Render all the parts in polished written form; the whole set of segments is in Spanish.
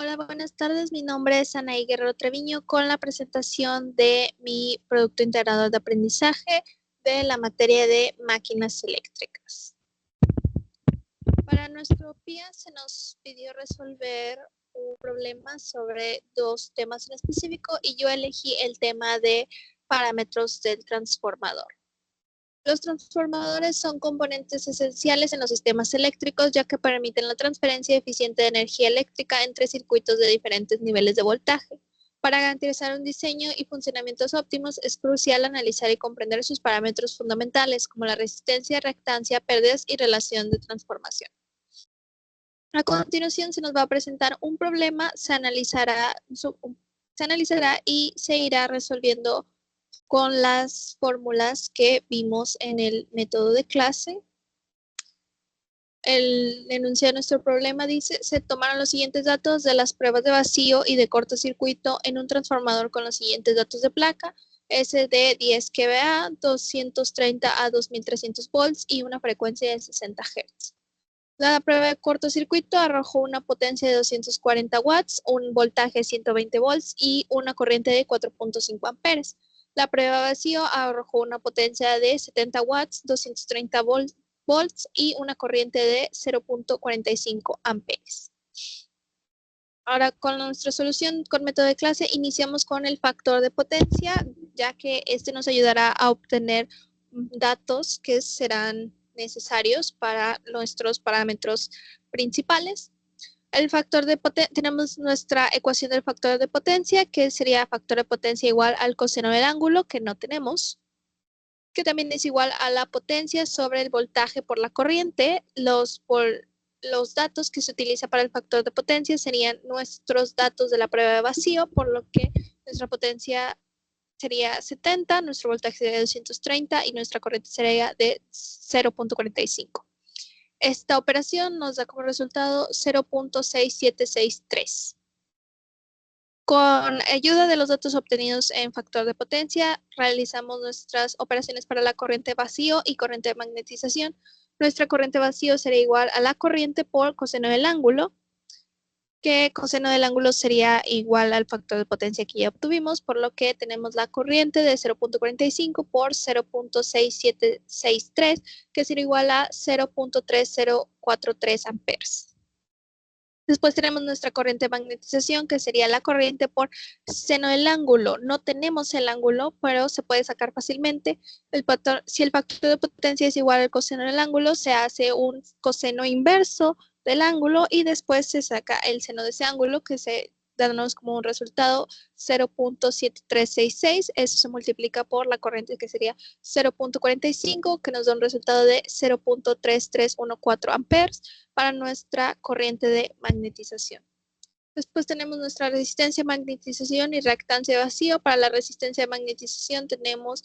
Hola, buenas tardes. Mi nombre es Anaí Guerrero Treviño con la presentación de mi producto integrador de aprendizaje de la materia de máquinas eléctricas. Para nuestro PIA se nos pidió resolver un problema sobre dos temas en específico y yo elegí el tema de parámetros del transformador. Los transformadores son componentes esenciales en los sistemas eléctricos, ya que permiten la transferencia eficiente de energía eléctrica entre circuitos de diferentes niveles de voltaje. Para garantizar un diseño y funcionamientos óptimos, es crucial analizar y comprender sus parámetros fundamentales, como la resistencia, reactancia, pérdidas y relación de transformación. A continuación, se nos va a presentar un problema, se analizará y se irá resolviendo con las fórmulas que vimos en el método de clase. El enunciado de nuestro problema dice: se tomaron los siguientes datos de las pruebas de vacío y de cortocircuito en un transformador con los siguientes datos de placa: S de 10 kVA, 230 a 2300 volts y una frecuencia de 60 Hz. La prueba de cortocircuito arrojó una potencia de 240 watts, un voltaje de 120 volts y una corriente de 4.5 amperes. La prueba de vacío arrojó una potencia de 70 watts, 230 volts y una corriente de 0.45 amperes. Ahora, con nuestra solución con método de clase, iniciamos con el factor de potencia, ya que este nos ayudará a obtener datos que serán necesarios para nuestros parámetros principales. El factor de tenemos nuestra ecuación del factor de potencia, que sería factor de potencia igual al coseno del ángulo, que no tenemos, que también es igual a la potencia sobre el voltaje por la corriente. Los datos que se utiliza para el factor de potencia serían nuestros datos de la prueba de vacío, por lo que nuestra potencia sería 70, nuestro voltaje sería 230 y nuestra corriente sería de 0.45. Esta operación nos da como resultado 0.6763. Con ayuda de los datos obtenidos en factor de potencia, realizamos nuestras operaciones para la corriente vacío y corriente de magnetización. Nuestra corriente vacío sería igual a la corriente por coseno del ángulo, que coseno del ángulo sería igual al factor de potencia que ya obtuvimos, por lo que tenemos la corriente de 0.45 por 0.6763, que sería igual a 0.3043 amperes. Después tenemos nuestra corriente de magnetización, que sería la corriente por seno del ángulo. No tenemos el ángulo, pero se puede sacar fácilmente. Si el factor de potencia es igual al coseno del ángulo, se hace un coseno inverso del ángulo y después se saca el seno de ese ángulo, que se dándonos como un resultado 0.7366. Eso se multiplica por la corriente, que sería 0.45, que nos da un resultado de 0.3314 amperes para nuestra corriente de magnetización. Después tenemos nuestra resistencia de magnetización y reactancia de vacío. Para la resistencia de magnetización tenemos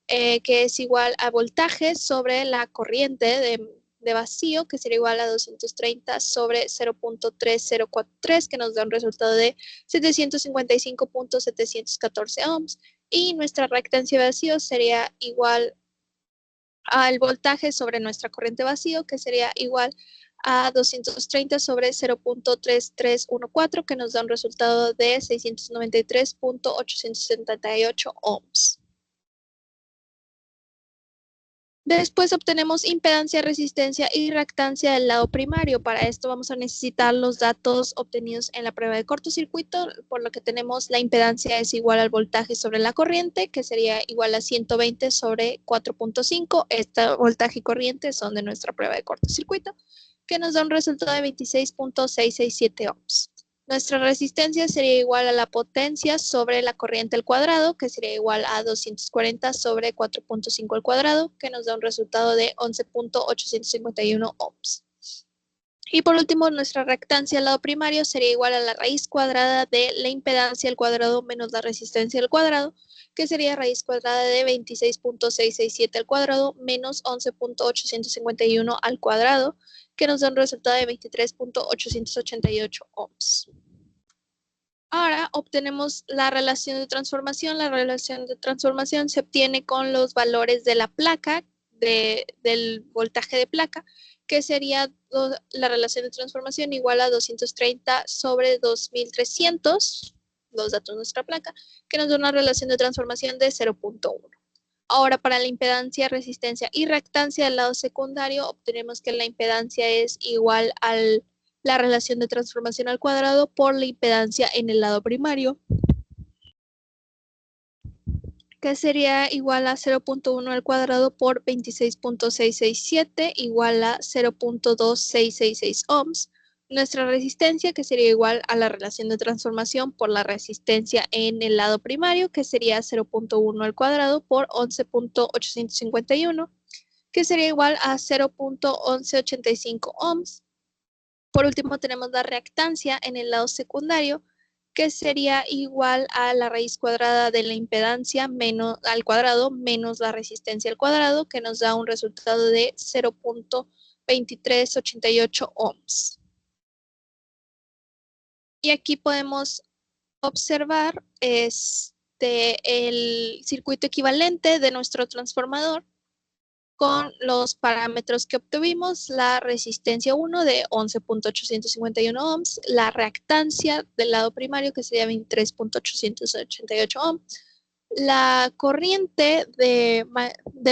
que es igual a voltaje sobre la corriente de vacío, que sería igual a 230 sobre 0.3043, que nos da un resultado de 755.714 ohms. Y nuestra reactancia de vacío sería igual al voltaje sobre nuestra corriente vacío, que sería igual a 230 sobre 0.3314, que nos da un resultado de 693.878 ohms. Después obtenemos impedancia, resistencia y reactancia del lado primario. Para esto vamos a necesitar los datos obtenidos en la prueba de cortocircuito, por lo que tenemos la impedancia es igual al voltaje sobre la corriente, que sería igual a 120 sobre 4.5. Este voltaje y corriente son de nuestra prueba de cortocircuito, que nos da un resultado de 26.667 ohms. Nuestra resistencia sería igual a la potencia sobre la corriente al cuadrado, que sería igual a 240 sobre 4.5 al cuadrado, que nos da un resultado de 11.851 ohms. Y por último, nuestra reactancia al lado primario sería igual a la raíz cuadrada de la impedancia al cuadrado menos la resistencia al cuadrado, que sería raíz cuadrada de 26.667 al cuadrado menos 11.851 al cuadrado, que nos da un resultado de 23.888 ohms. Ahora obtenemos la relación de transformación. La relación de transformación se obtiene con los valores de la placa, del voltaje de placa, que sería la relación de transformación igual a 230 sobre 2300, los datos de nuestra placa, que nos da una relación de transformación de 0.1. Ahora, para la impedancia, resistencia y reactancia del lado secundario, obtenemos que la impedancia es igual a la relación de transformación al cuadrado por la impedancia en el lado primario, que sería igual a 0.1 al cuadrado por 26.667 igual a 0.2666 ohms. Nuestra resistencia, que sería igual a la relación de transformación por la resistencia en el lado primario, que sería 0.1 al cuadrado por 11.851, que sería igual a 0.1185 ohms. Por último, tenemos la reactancia en el lado secundario, que sería igual a la raíz cuadrada de la impedancia menos, al cuadrado menos la resistencia al cuadrado, que nos da un resultado de 0.2388 ohms. Y aquí podemos observar el circuito equivalente de nuestro transformador con los parámetros que obtuvimos, la resistencia 1 de 11.851 ohms, la reactancia del lado primario que sería 23.888 ohms, la corriente de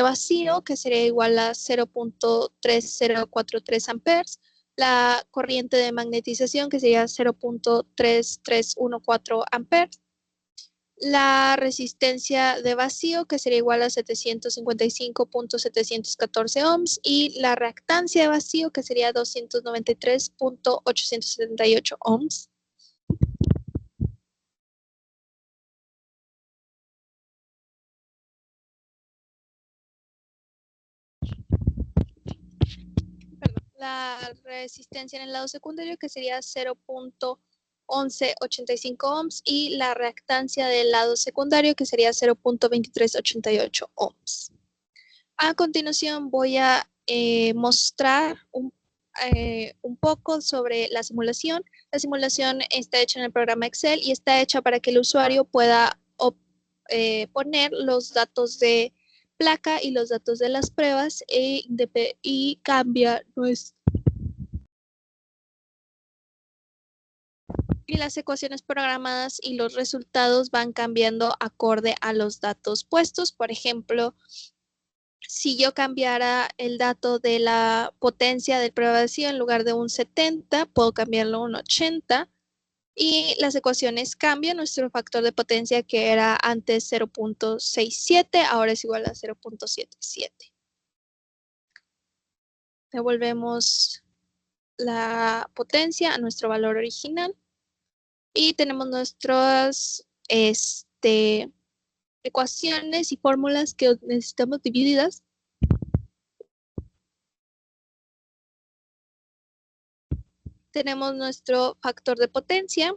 vacío que sería igual a 0.3043 amperes, la corriente de magnetización que sería 0.3314 amperes, la resistencia de vacío, que sería igual a 755.714 ohms, y la reactancia de vacío, que sería 293.878 ohms. La resistencia en el lado secundario, que sería 0.1185 ohms, y la reactancia del lado secundario, que sería 0.2388 ohms. A continuación voy a mostrar un poco sobre la simulación. La simulación está hecha en el programa Excel y está hecha para que el usuario pueda poner los datos de placa y los datos de las pruebas y cambia y las ecuaciones programadas y los resultados van cambiando acorde a los datos puestos. Por ejemplo, si yo cambiara el dato de la potencia del prueba vacío, en lugar de un 70, puedo cambiarlo a un 80. Y las ecuaciones cambian. Nuestro factor de potencia, que era antes 0.67, ahora es igual a 0.77. Devolvemos la potencia a nuestro valor original. Y tenemos nuestras ecuaciones y fórmulas que necesitamos divididas. Tenemos nuestro factor de potencia,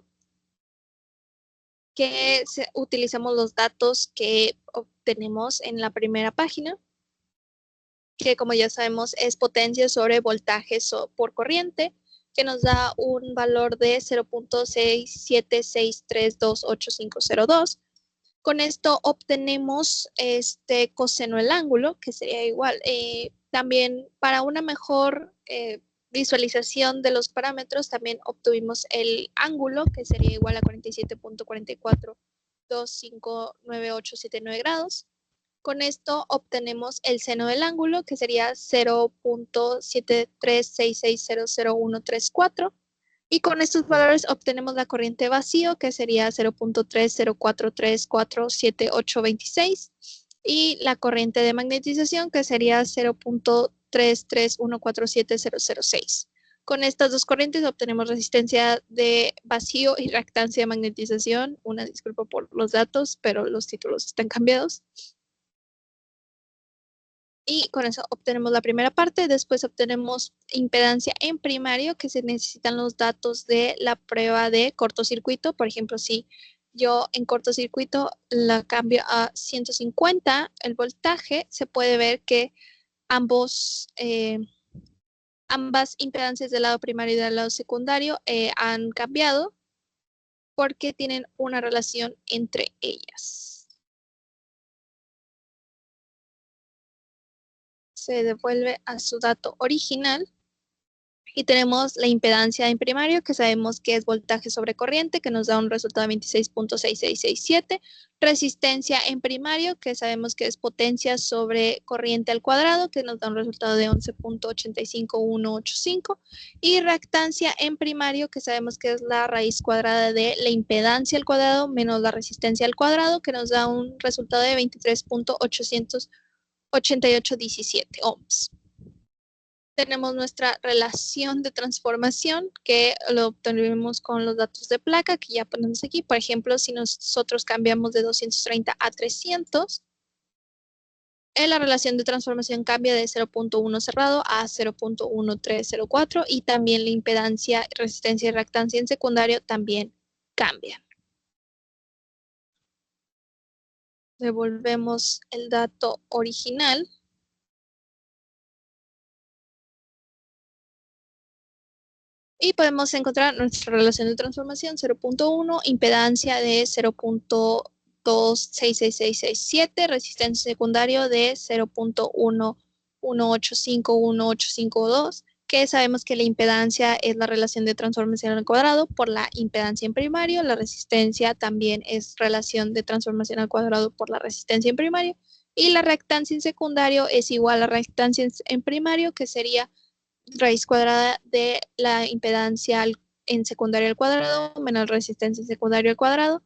que utilizamos los datos que obtenemos en la primera página, que como ya sabemos es potencia sobre voltaje por corriente, que nos da un valor de 0.676328.502. Con esto obtenemos coseno del ángulo, que sería igual. También para una mejor visualización de los parámetros, también obtuvimos el ángulo, que sería igual a 47.44259879 grados. Con esto obtenemos el seno del ángulo, que sería 0.7366000134. Y con estos valores obtenemos la corriente de vacío, que sería 0.304347.826. Y la corriente de magnetización, que sería 0.33147006. Con estas dos corrientes obtenemos resistencia de vacío y reactancia de magnetización. Una disculpa por los datos, pero los títulos están cambiados. Y con eso obtenemos la primera parte. Después obtenemos impedancia en primario, que se necesitan los datos de la prueba de cortocircuito. Por ejemplo, si yo en cortocircuito la cambio a 150 el voltaje, se puede ver que ambas impedancias del lado primario y del lado secundario han cambiado porque tienen una relación entre ellas. Se devuelve a su dato original. Y tenemos la impedancia en primario, que sabemos que es voltaje sobre corriente, que nos da un resultado de 26.6667. Resistencia en primario, que sabemos que es potencia sobre corriente al cuadrado, que nos da un resultado de 11.851185. Y reactancia en primario, que sabemos que es la raíz cuadrada de la impedancia al cuadrado menos la resistencia al cuadrado, que nos da un resultado de 23.88817 ohms. Tenemos nuestra relación de transformación que lo obtenemos con los datos de placa que ya ponemos aquí. Por ejemplo, si nosotros cambiamos de 230 a 300, la relación de transformación cambia de 0.1 cerrado a 0.1304 y también la impedancia, resistencia y reactancia en secundario también cambian. Devolvemos el dato original. Y podemos encontrar nuestra relación de transformación 0.1, impedancia de 0.2666667, resistencia secundario de 0.118518552, que sabemos que la impedancia es la relación de transformación al cuadrado por la impedancia en primario, la resistencia también es relación de transformación al cuadrado por la resistencia en primario, y la reactancia en secundario es igual a la reactancia en primario, que sería raíz cuadrada de la impedancia en secundario al cuadrado menos resistencia en secundario al cuadrado,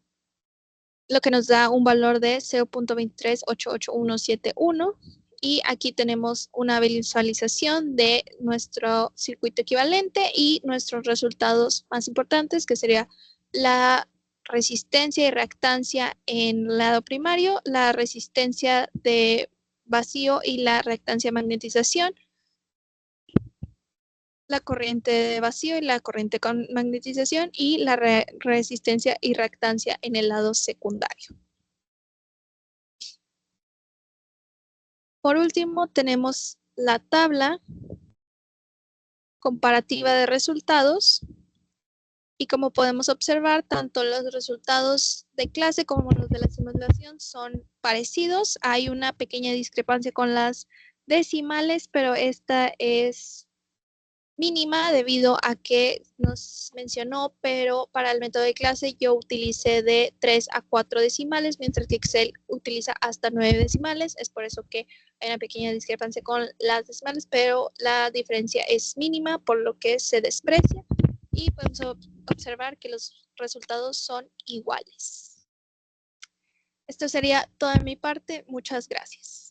lo que nos da un valor de 0.2388171. Y aquí tenemos una visualización de nuestro circuito equivalente y nuestros resultados más importantes, que sería la resistencia y reactancia en el lado primario, la resistencia de vacío y la reactancia de magnetización, la corriente de vacío y la corriente con magnetización y la resistencia y reactancia en el lado secundario. Por último, tenemos la tabla comparativa de resultados y como podemos observar, tanto los resultados de clase como los de la simulación son parecidos. Hay una pequeña discrepancia con las decimales, pero esta es mínima debido a que nos mencionó, pero para el método de clase yo utilicé de 3 a 4 decimales, mientras que Excel utiliza hasta 9 decimales. Es por eso que hay una pequeña discrepancia con las decimales, pero la diferencia es mínima, por lo que se desprecia y podemos observar que los resultados son iguales. Esto sería toda mi parte. Muchas gracias.